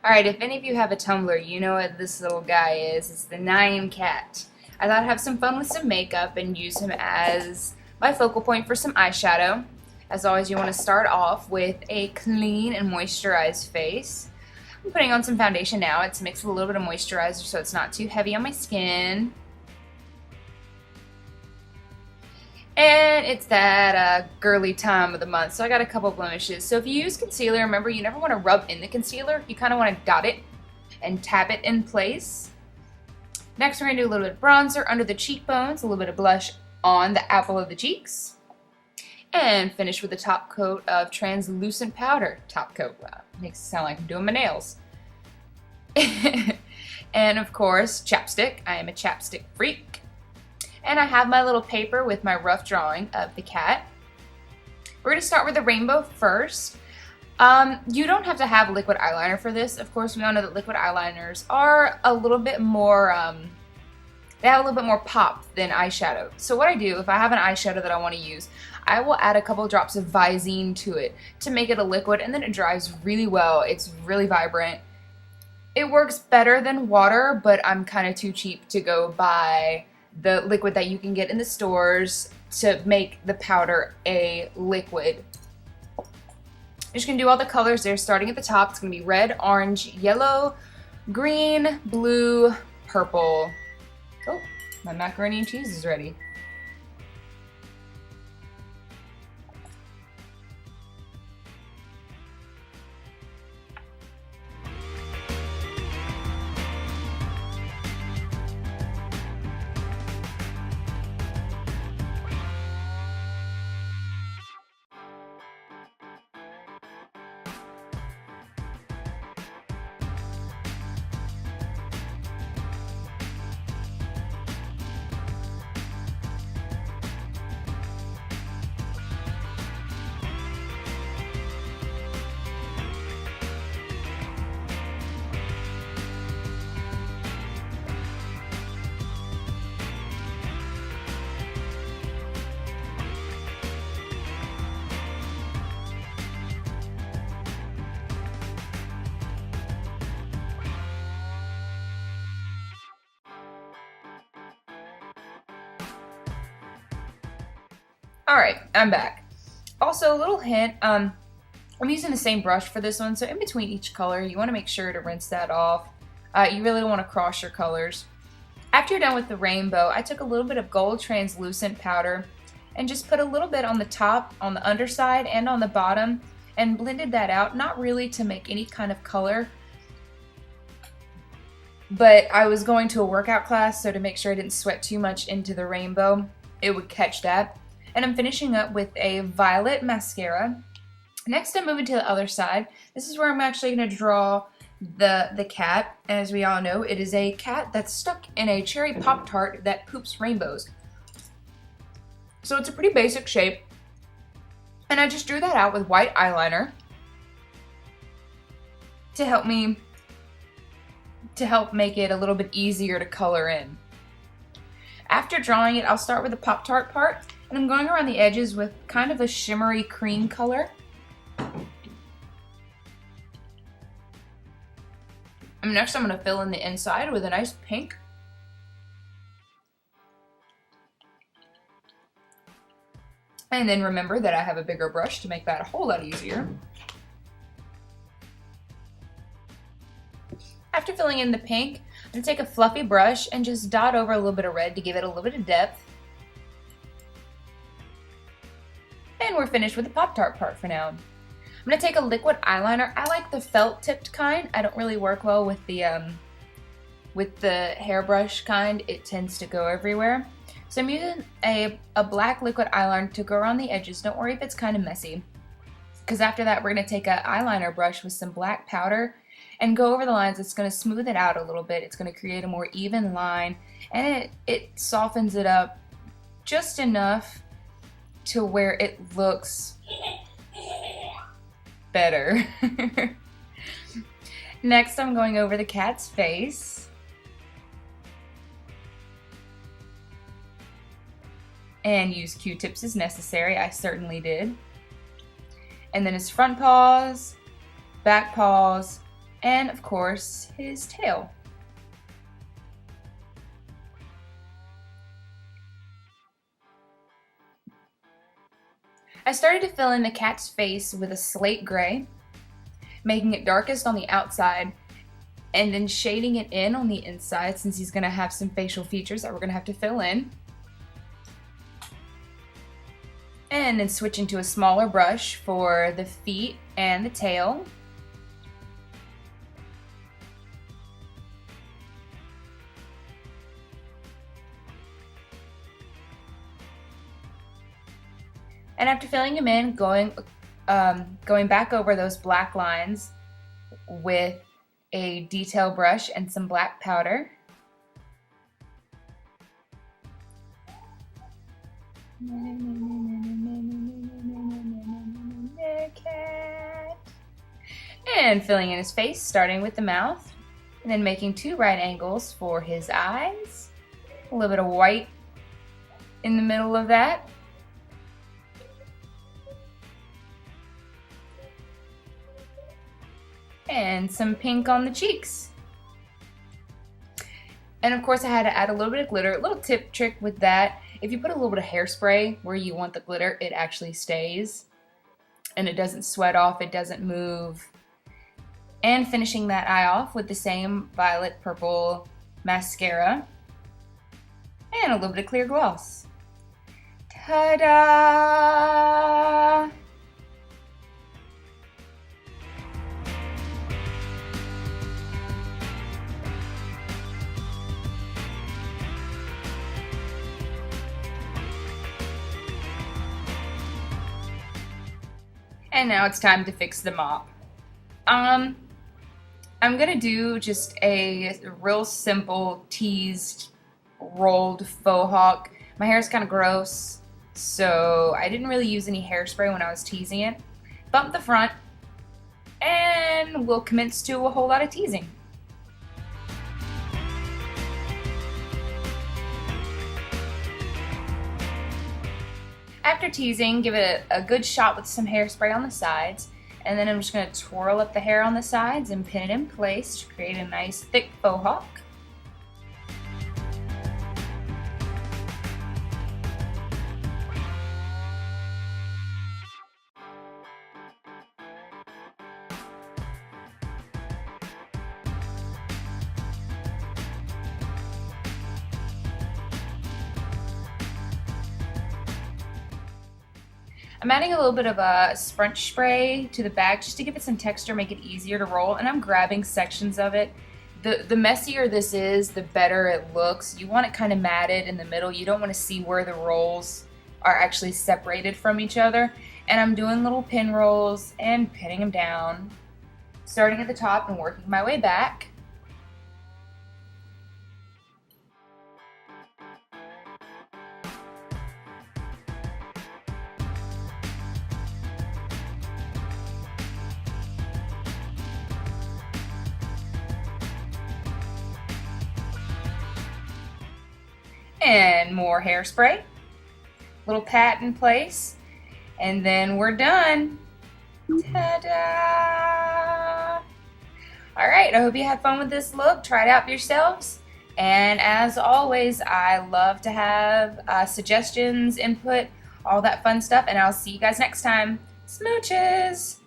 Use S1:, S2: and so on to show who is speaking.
S1: Alright, if any of you have a Tumblr, you know what this little guy is. It's the Nyan Cat. I thought I'd have some fun with some makeup and use him as my focal point for some eyeshadow. As always, you want to start off with a clean and moisturized face. I'm putting on some foundation now. It's mixed with a little bit of moisturizer so it's not too heavy on my skin. And it's that girly time of the month, so I got a couple blemishes. So if you use concealer, remember you never want to rub in the concealer. You kind of want to dot it and tap it in place. Next, we're going to do a little bit of bronzer under the cheekbones, a little bit of blush on the apple of the cheeks, and finish with a top coat of translucent powder. Top coat, wow, makes it sound like I'm doing my nails. And of course, chapstick. I am a chapstick freak. And I have my little paper with my rough drawing of the cat. We're going to start with the rainbow first. You don't have to have liquid eyeliner for this. Of course, we all know that liquid eyeliners are a little bit more, they have a little bit more pop than eyeshadow. So what I do, if I have an eyeshadow that I want to use, I will add a couple drops of Visine to it to make it a liquid, and then it dries really well. It's really vibrant. It works better than water, but I'm kind of too cheap to go buy the liquid that you can get in the stores to make the powder a liquid. I'm just going to do all the colors there, starting at the top. It's going to be red, orange, yellow, green, blue, purple. Oh, my macaroni and cheese is ready. Alright, I'm back. Also, a little hint, I'm using the same brush for this one, so in between each color, you want to make sure to rinse that off. You really don't want to cross your colors. After you're done with the rainbow, I took a little bit of gold translucent powder and just put a little bit on the top, on the underside, and on the bottom, and blended that out, not really to make any kind of color, but I was going to a workout class, so to make sure I didn't sweat too much into the rainbow, it would catch that. And I'm finishing up with a violet mascara. Next, I'm moving to the other side. This is where I'm actually going to draw the cat. As we all know, it is a cat that's stuck in a cherry Pop-Tart that poops rainbows. So it's a pretty basic shape. And I just drew that out with white eyeliner to help make it a little bit easier to color in. After drawing it, I'll start with the Pop-Tart part. And I'm going around the edges with kind of a shimmery cream color. And next I'm going to fill in the inside with a nice pink. And then remember that I have a bigger brush to make that a whole lot easier. After filling in the pink, I'm going to take a fluffy brush and just dot over a little bit of red to give it a little bit of depth. And we're finished with the Pop-Tart part for now. I'm going to take a liquid eyeliner. I like the felt tipped kind. I don't really work well with the hairbrush kind. It tends to go everywhere. So I'm using a black liquid eyeliner to go around the edges. Don't worry if it's kind of messy, because after that we're going to take an eyeliner brush with some black powder and go over the lines. It's going to smooth it out a little bit. It's going to create a more even line, and it softens it up just enough to where it looks better. Next, I'm going over the cat's face. And use Q-tips as necessary. I certainly did. And then his front paws, back paws, and of course his tail. I started to fill in the cat's face with a slate gray, making it darkest on the outside and then shading it in on the inside since he's going to have some facial features that we're going to have to fill in. And then switching to a smaller brush for the feet and the tail. And after filling him in, going back over those black lines with a detail brush and some black powder. Cat. And filling in his face, starting with the mouth, and then making 2 right angles for his eyes. A little bit of white in the middle of that. And some pink on the cheeks. And of course I had to add a little bit of glitter. A little tip trick with that, if you put a little bit of hairspray where you want the glitter, it actually stays. And it doesn't sweat off, it doesn't move. And finishing that eye off with the same violet purple mascara. And a little bit of clear gloss. Ta-da! And now it's time to fix the mop. I'm gonna do just a real simple teased rolled faux hawk. My hair is kind of gross, so I didn't really use any hairspray when I was teasing it. Bump the front, and we'll commence to a whole lot of teasing. After teasing, give it a good shot with some hairspray on the sides, and then I'm just going to twirl up the hair on the sides and pin it in place to create a nice thick faux hawk. I'm adding a little bit of a sprunch spray to the bag just to give it some texture, make it easier to roll, and I'm grabbing sections of it. The messier this is, the better it looks. You want it kind of matted in the middle. You don't want to see where the rolls are actually separated from each other. And I'm doing little pin rolls and pinning them down, starting at the top and working my way back. And more hairspray, little pat in place, and then we're done. Ta-da! Alright, I hope you had fun with this look. Try it out for yourselves. And as always, I love to have suggestions, input, all that fun stuff, and I'll see you guys next time. Smooches!